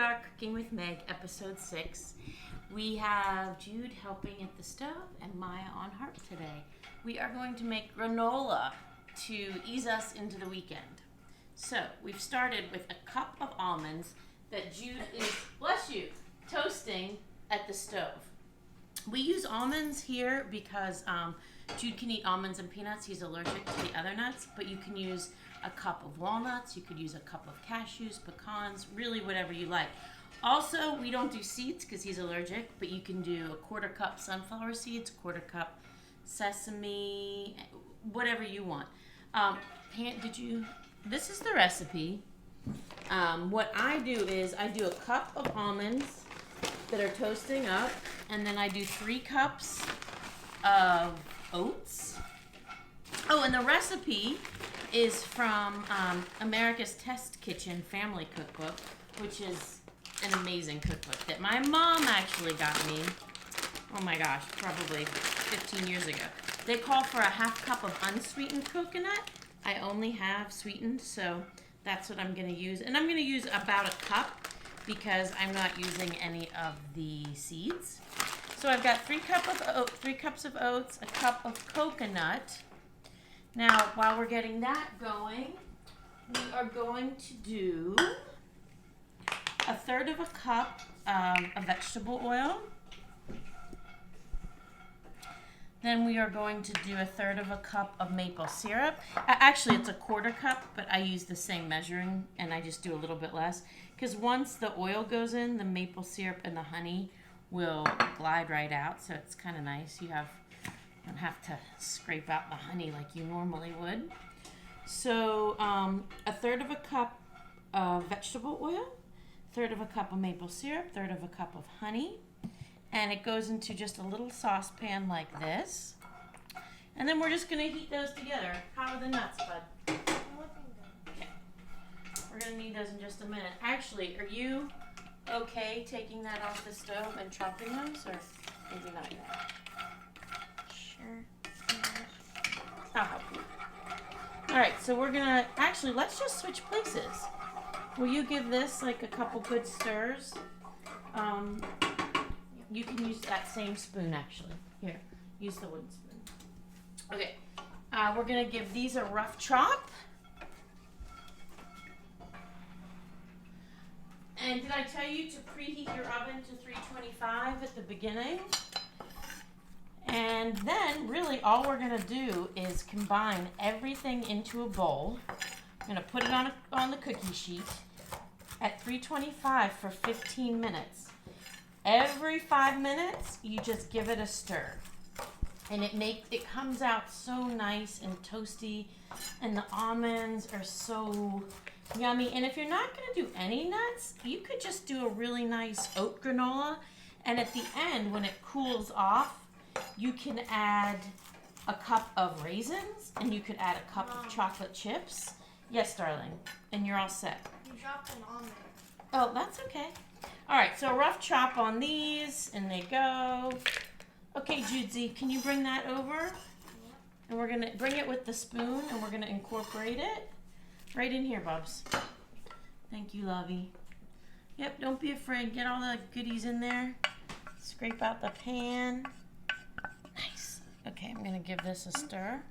are Cooking with Meg, episode 6. We have Jude helping at the stove and Maya on harp today. We are going to make granola to ease us into the weekend. So we've started with a cup of almonds that Jude is, bless you, toasting at the stove. We use almonds here because Jude can eat almonds and peanuts. He's allergic to the other nuts, but you can use a cup of walnuts. You could use a cup of cashews, pecans, really whatever you like. Also, we don't do seeds because he's allergic, but you can do a 1/4 cup sunflower seeds, 1/4 cup sesame, whatever you want. This is the recipe. What I do is I do a cup of almonds that are toasting up, and then I do 3 cups of oats. Oh, and the recipe is from America's Test Kitchen Family Cookbook, which is an amazing cookbook that my mom actually got me. Oh my gosh, probably 15 years ago. They call for a 1/2 cup of unsweetened coconut. I only have sweetened, so that's what I'm going to use. And I'm going to use about a cup because I'm not using any of the seeds. So I've got 3 cups of oats, a cup of coconut. Now, while we're getting that going, we are going to do 1/3 of a cup of vegetable oil. Then we are going to do 1/3 of a cup of maple syrup. Actually, it's a 1/4 cup, but I use the same measuring, and I just do a little bit less. Because once the oil goes in, the maple syrup and the honey will glide right out, so it's kind of nice. You don't have to scrape out the honey like you normally would. So 1/3 of a cup of vegetable oil, 1/3 of a cup of maple syrup, 1/3 of a cup of honey, and it goes into just a little saucepan like this. And then we're just going to heat those together. How are the nuts, bud? Okay. We're going to need those in just a minute. Actually, are you okay taking that off the stove and chopping those, or maybe not yet? Sure. I'll help you. All right, so we're gonna, actually, let's just switch places. Will you give this like a couple good stirs? You can use that same spoon, actually. Here, use the wooden spoon. Okay, we're gonna give these a rough chop. And did I tell you to preheat your oven to 325 at the beginning? And then, really, all we're going to do is combine everything into a bowl. I'm going to put it on the cookie sheet at 325 for 15 minutes. Every 5 minutes, you just give it a stir. And it comes out so nice and toasty, and the almonds are so yummy. And if you're not going to do any nuts, you could just do a really nice oat granola. And at the end, when it cools off, you can add a cup of raisins, and you could add a cup of chocolate chips. Yes, darling. And you're all set. You dropped an almond. Oh, that's okay. All right, so a rough chop on these, and they go. Okay, Judesy, can you bring that over? Yep. And we're going to bring it with the spoon, and we're going to incorporate it right in here, Bubs. Thank you, lovey. Yep, don't be afraid. Get all the goodies in there. Scrape out the pan. Nice. Okay, I'm going to give this a stir.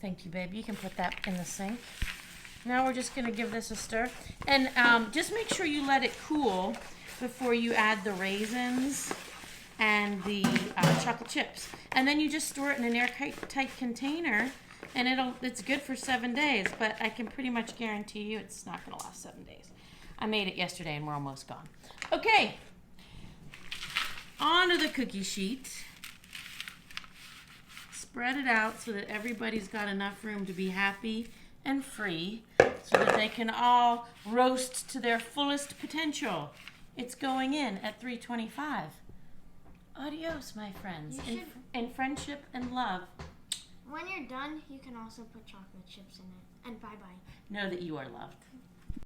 Thank you, babe. You can put that in the sink. Now we're just going to give this a stir. And just make sure you let it cool before you add the raisins and the chocolate chips. And then you just store it in an airtight container, and it's good for 7 days. But I can pretty much guarantee you it's not going to last 7 days. I made it yesterday, and we're almost gone. Okay. Onto the cookie sheet. Spread it out so that everybody's got enough room to be happy and free so that they can all roast to their fullest potential. It's going in at 325. Adios, my friends. In friendship and love. When you're done, you can also put chocolate chips in it. And bye-bye. Know that you are loved.